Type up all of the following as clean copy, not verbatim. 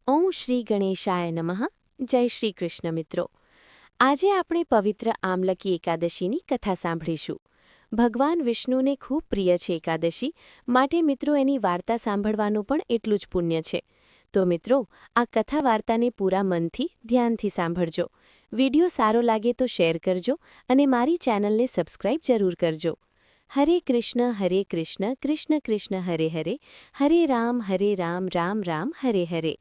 ઓમ શ્રી ગણેશાય નમઃ. જય શ્રી કૃષ્ણ મિત્રો. આજે આપણે પવિત્ર આમલકી એકાદશીની કથા સાંભળીશું. ભગવાન વિષ્ણુને ખૂબ પ્રિય છે એકાદશી, માટે મિત્રો એની વાર્તા સાંભળવાનું પણ એટલું જ પુણ્ય છે. તો મિત્રો, આ કથા વાર્તાને પૂરા મનથી ધ્યાનથી સાંભળજો. વિડીયો સારો લાગે તો શેર કરજો અને મારી ચેનલને સબસ્ક્રાઇબ જરૂર કરજો. હરે કૃષ્ણ કૃષ્ણ કૃષ્ણ હરે હરે, હરે રામ રામ રામ હરે હરે.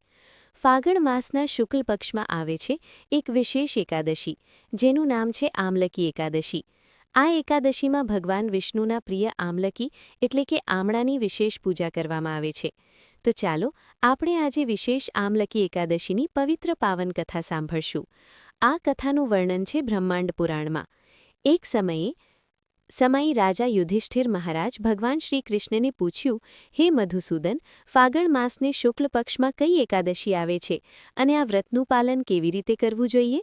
ફાગણ માસના શુક્લ પક્ષમાં આવે છે એક વિશેષ એકાદશી, જેનું નામ છે આમલકી એકાદશી. આ એકાદશીમાં ભગવાન વિષ્ણુના પ્રિય આમલકી એટલે કે આમળાની વિશેષ પૂજા કરવામાં આવે છે. તો ચાલો આપણે આજે વિશેષ આમલકી એકાદશીની પવિત્ર પાવન કથા સાંભળશું. આ કથાનું વર્ણન છે બ્રહ્માંડ પુરાણમાં. એક સમયે રાજા યુધિષ્ઠિર મહારાજ ભગવાન શ્રી કૃષ્ણને પૂછ્યું, હે મધુસૂદન, ફાગણ માસને શુક્લ પક્ષમાં કઈ એકાદશી આવે છે અને આ વ્રતનું પાલન કેવી રીતે કરવું જોઈએ?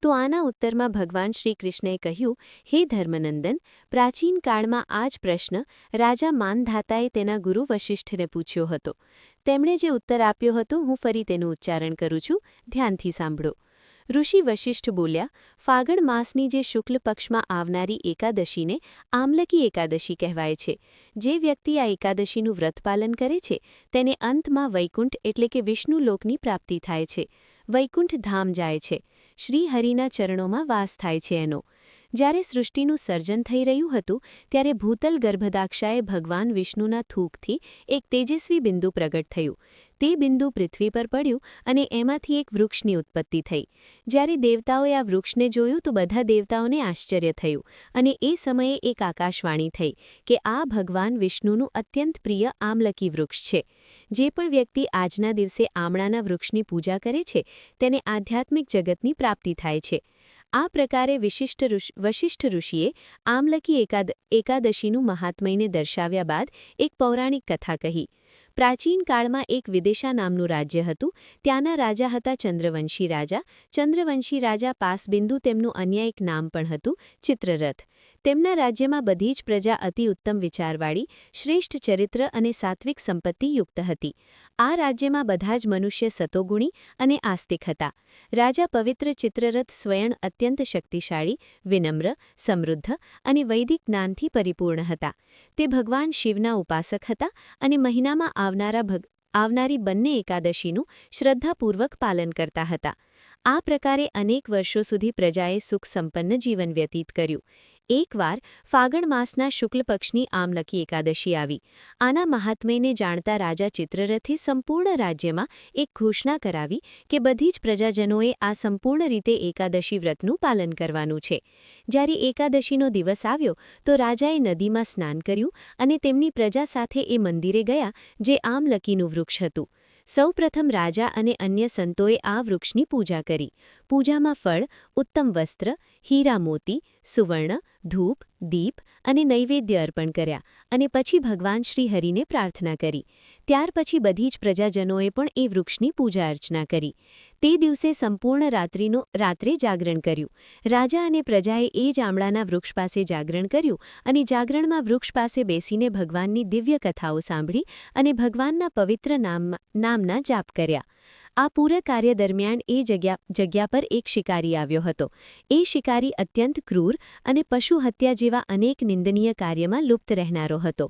તો આના ઉત્તરમાં ભગવાન શ્રી કૃષ્ણએ કહ્યું, હે ધર્મનંદન, પ્રાચીન કાળમાં આ જ પ્રશ્ન રાજા માનધાતાએ તેના ગુરુ વશિષ્ઠને પૂછ્યો હતો. તેમણે જે ઉત્તર આપ્યો હતો હું ફરી તેનું ઉચ્ચારણ કરું છું, ધ્યાનથી સાંભળો. ઋષિ વશિષ્ઠ બોલ્યા, ફાગણ માસની જે શુક્લ પક્ષમાં આવનારી એકાદશીને આમલકી એકાદશી કહેવાય છે. જે વ્યક્તિ આ એકાદશીનું વ્રત પાલન કરે છે તેને અંતમાં વૈકુંઠ એટલે કે વિષ્ણુલોકની પ્રાપ્તિ થાય છે. વૈકુંઠ ધામ જાય છે. શ્રી હરિના ચરણોમાં વાસ થાય છે એનો. જ્યારે સૃષ્ટિનું સર્જન થઈ રહ્યું હતું ત્યારે ભૂતલ ગર્ભદાક્ષાએ ભગવાન વિષ્ણુના થૂકથી એક તેજસ્વી બિંદુ પ્રગટ થયું. તે બિંદુ પૃથ્વી પર પડ્યું અને એમાંથી એક વૃક્ષની ઉત્પત્તિ થઈ. જ્યારે દેવતાઓએ આ વૃક્ષને જોયું તો બધા દેવતાઓને આશ્ચર્ય થયું અને એ સમયે એક આકાશવાણી થઈ કે આ ભગવાન વિષ્ણુનું અત્યંત પ્રિય આમલકી વૃક્ષ છે. જે પણ વ્યક્તિ આજના દિવસે આમળાના વૃક્ષની પૂજા કરે છે તેને આધ્યાત્મિક જગતની પ્રાપ્તિ થાય છે. આ પ્રકારે વશિષ્ઠ ઋષિએ આમલકી એકાદશીનું મહાત્મ્યને દર્શાવ્યા બાદ એક પૌરાણિક કથા કહી. પ્રાચીન કાળમાં એક વિદિશા નામનું રાજ્ય હતું. ત્યાંના રાજા હતા ચંદ્રવંશી રાજા. ચંદ્રવંશી રાજા પાસબિંદુ તેમનું અન્ય એક નામ પણ હતું, ચિત્રરથ. તેમના રાજ્યમાં બધી જ પ્રજા અતિ ઉત્તમ વિચારવાળી, શ્રેષ્ઠ ચરિત્ર અને સાત્વિક સંપત્તિયુક્ત હતી. આ રાજ્યમાં બધા જ મનુષ્ય સતોગુણી અને આસ્તિક હતા. રાજા પવિત્ર ચિત્રરથ સ્વયં અત્યંત શક્તિશાળી, વિનમ્ર, સમૃદ્ધ અને વૈદિક જ્ઞાનથી પરિપૂર્ણ હતા. તે ભગવાન શિવના ઉપાસક હતા અને મહિનામાં આવનારી બંને એકાદશીનું શ્રદ્ધાપૂર્વક પાલન કરતા હતા. આ પ્રકારે અનેક વર્ષો સુધી પ્રજાએ સુખ સંપન્ન જીવન વ્યતીત કર્યું. એકવાર ફાગણ માસના શુક્લ પક્ષની આમલકી એકાદશી આવી. આના મહાત્મ્યને જાણતા રાજા ચિત્રરથે સંપૂર્ણ રાજ્યમાં એક ઘોષણા કરાવી કે બધી જ પ્રજાજનોએ આ સંપૂર્ણ રીતે એકાદશી વ્રતનું પાલન કરવાનું છે. જ્યારે એકાદશીનો દિવસ આવ્યો તો રાજાએ નદીમાં સ્નાન કર્યું અને તેમની પ્રજા સાથે એ મંદિરે ગયા જે આમલકીનું વૃક્ષ હતું. સૌપ્રથમ રાજા અને અન્ય સંતોએ આ વૃક્ષની પૂજા કરી. પૂજામાં ફળ, ઉત્તમ વસ્ત્ર, હીરા મોતી, સુવર્ણ, ધૂપ, દીપ અને નૈવેદ્ય અર્પણ કર્યા અને પછી ભગવાન શ્રી હરિને પ્રાર્થના કરી. ત્યાર પછી બધી જ પ્રજાજનોએ પણ એ વૃક્ષની પૂજા અર્ચના કરી. તે દિવસે સંપૂર્ણ રાત્રે જાગરણ કર્યું. રાજા અને પ્રજાએ એ જ આમળાના વૃક્ષ પાસે જાગરણ કર્યું અને જાગરણમાં વૃક્ષ પાસે બેસીને ભગવાનની દિવ્ય કથાઓ સાંભળી અને ભગવાનના પવિત્ર નામના જાપ કર્યા. આ પૂરા કાર્ય દરમિયાન એ જગ્યા પર એક શિકારી આવ્યો હતો. એ શિકારી અત્યંત ક્રૂર અને પશુ હત્યા જેવા અનેક નિંદનીય કાર્યમાં લુપ્ત રહેનારો હતો.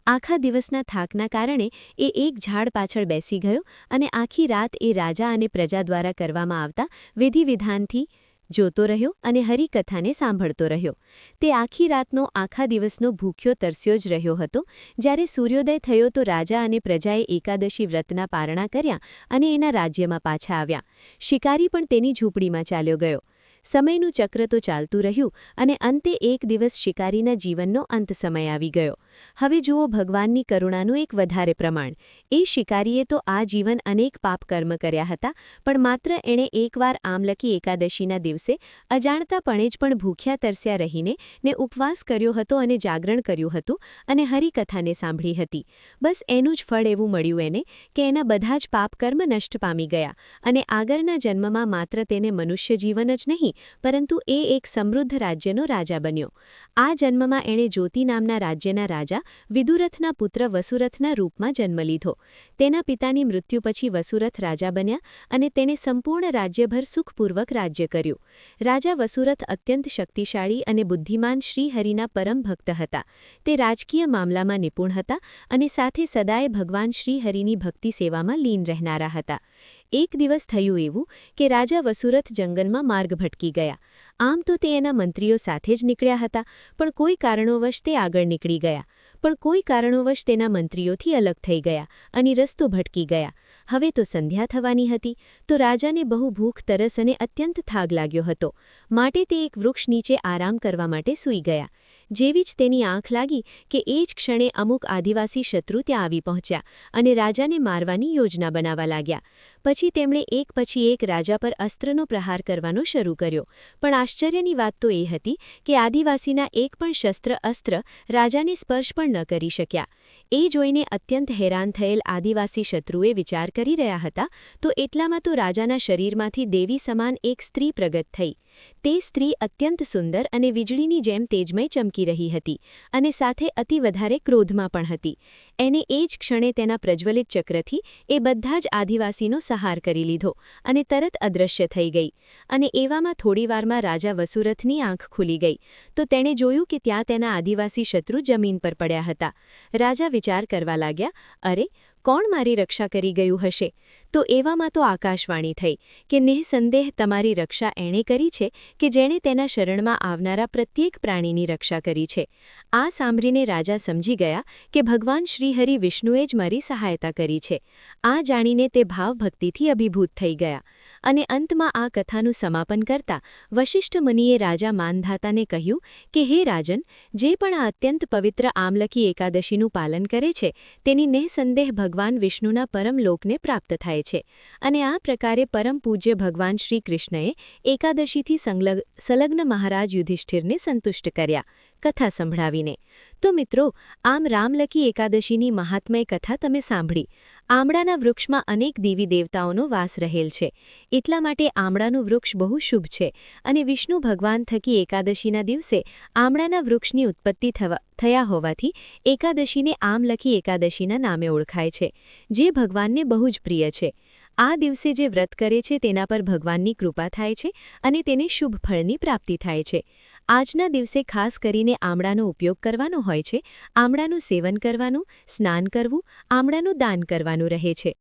આખા દિવસના થાકના કારણે એ એક ઝાડ પાછળ બેસી ગયો અને આખી રાત એ રાજા અને પ્રજા દ્વારા કરવામાં આવતા વિધિવિધાનથી જોતો રહ્યો અને હરિકથાને સાંભળતો રહ્યો. તે આખી રાતનો આખા દિવસનો ભૂખ્યો તરસ્યો જ રહ્યો હતો. જ્યારે સૂર્યોદય થયો તો રાજા અને પ્રજાએ એકાદશી વ્રતના પારણા કર્યા અને એના રાજ્યમાં પાછા આવ્યા. શિકારી પણ તેની ઝૂંપડીમાં ચાલ્યો ગયો. સમયનું ચક્ર તો ચાલતું રહ્યું અને અંતે એક દિવસ શિકારીના જીવનનો અંત સમય આવી ગયો. હવે જુઓ ભગવાનની કરુણાનું એક વધારે પ્રમાણ. એ શિકારીએ તો આ જીવન અનેક પાપ કર્મ કર્યા હતા, પણ માત્ર એણે એકવાર આમલકી એકાદશીના દિવસે અજાણતાપણે જ પણ ભૂખ્યા તરસ્યા રહીને ને ઉપવાસ કર્યો હતો અને જાગરણ કર્યું હતું અને હરિકથાને સાંભળી હતી. બસ એનું જ ફળ એવું મળ્યું એને કે એના બધા જ પાપ કર્મ નષ્ટ પામી ગયા અને આગળના જન્મમાં માત્ર તેને મનુષ્ય જીવન જ નહીં નહીં, પરંતુ એ એક સમૃદ્ધ રાજ્યનો રાજા બન્યો. આ જન્મમાં એણે જ્યોતિ નામના રાજ્યના રાજા વિદુરથના પુત્ર વસુરથના રૂપમાં જન્મ લીધો. તેના પિતાની મૃત્યુ પછી વસુરથ રાજા બન્યા અને તેણે સંપૂર્ણ રાજ્યભર સુખપૂર્વક રાજ્ય કર્યું. રાજા વસુરથ અત્યંત શક્તિશાળી અને બુદ્ધિમાન શ્રીહરિના પરમ ભક્ત હતા. તે રાજકીય મામલામાં નિપુણ હતા અને સાથે સદાય ભગવાન શ્રીહરિની ભક્તિ સેવામાં લીન રહેનારા હતા. એક દિવસ થયું એવું કે રાજા વસુરથ જંગલમાં માર્ગ ભટકી ગયા. આમ તો તે એના મંત્રીઓ સાથે જ નીકળ્યા હતા, પણ કોઈ કારણોવશ તે આગળ નીકળી ગયા. પણ કોઈ કારણોવશ તેના મંત્રીઓથી અલગ થઈ ગયા અને રસ્તો ભટકી ગયા. હવે તો સંધ્યા થવાની હતી, તો રાજાને બહુ ભૂખ, તરસ અને અત્યંત થાક લાગ્યો હતો. માટે તે એક વૃક્ષ નીચે આરામ કરવા માટે સૂઈ ગયા. જેવી જ તેની આંખ લાગી કે એ જ ક્ષણે અમુક આદિવાસી શત્રુ ત્યાં આવી પહોંચ્યા અને રાજાને મારવાની યોજના બનાવવા લાગ્યા. પછી તેમણે એક પછી એક રાજા પર અસ્ત્રનો પ્રહાર કરવાનો શરૂ કર્યો. પણ આશ્ચર્યની વાત તો એ હતી કે આદિવાસીના એક પણ શસ્ત્ર અસ્ત્ર રાજાને સ્પર્શ પણ ન કરી શક્યા. એ જોઈને અત્યંત હેરાન થયેલ આદિવાસી શત્રુએ વિચાર કરી રહ્યા હતા, તો એટલામાં તો રાજાના શરીરમાંથી દેવી સમાન એક સ્ત્રી પ્રગટ થઈ. તે સ્ત્રી અત્યંત સુંદર અને વીજળીની જેમ તેજમય ચમકી રહી હતી અને સાથે અતિ વધારે ક્રોધમાં પણ હતી. એને એ જ ક્ષણે તેના પ્રજ્વલિત ચક્રથી એ બધા જ આદિવાસીનો સહાર કરી લીધો અને તરત અદૃશ્ય થઈ ગઈ. અને એવામાં થોડીવારમાં રાજા વસુરથની આંખ ખુલી ગઈ, તો તેણે જોયું કે ત્યાં તેના આદિવાસી શત્રુ જમીન પર પડ્યા હતા. રાજા વિચાર કરવા લાગ્યા, અરે, કોણ મારી રક્ષા કરી ગયું હશે? તો એવામાં તો આકાશવાણી થઈ કે નિઃસંદેહ તમારી રક્ષા એણે કરી છે કે જેણે તેના શરણમાં આવનારા પ્રત્યેક પ્રાણીની રક્ષા કરી છે. આ સાંભળીને રાજા સમજી ગયા કે ભગવાન શ્રીહરિ વિષ્ણુએ જ મારી સહાયતા કરી છે. આ જાણીને તે ભાવભક્તિથી અભિભૂત થઈ ગયા. અને અંતમાં આ કથાનું સમાપન કરતા વશિષ્ઠ મુનિએ રાજા માનધાતાને કહ્યું કે હે રાજન, જે પણ આ અત્યંત પવિત્ર આમલકી એકાદશીનું પાલન કરે છે તેની નિઃસંદેહ ભગવાન વિષ્ણુના પરમ લોકને પ્રાપ્ત થાય છે. અને આ પ્રકારે પરમ પૂજ્ય ભગવાન શ્રી કૃષ્ણએ એકાદશીથી સંલગ્ન મહારાજ યુધિષ્ઠિરને સંતુષ્ટ કર્યા કથા સંભળાવીને. તો મિત્રો, આમ રામલકી એકાદશીની મહાત્મય કથા તમે સાંભળી. આમળાના વૃક્ષમાં અનેક દેવી દેવતાઓનો વાસ રહેલ છે. એટલા માટે આમળાનું વૃક્ષ બહુ શુભ છે અને વિષ્ણુ ભગવાન થકી એકાદશીના દિવસે આમળાના વૃક્ષની ઉત્પત્તિ થયા હોવાથી એકાદશીને આમલકી એકાદશીના નામે ઓળખાય છે, જે ભગવાનને બહુ જ પ્રિય છે. આ દિવસે જે વ્રત કરે છે તેના પર ભગવાનની કૃપા થાય છે અને તેને શુભ ફળની પ્રાપ્તિ થાય છે. આજના દિવસે ખાસ કરીને આમળાનો ઉપયોગ કરવાનો હોય છે. આમળાનું સેવન કરવાનું, સ્નાન કરવું, આમળાનું દાન કરવાનું રહે છે.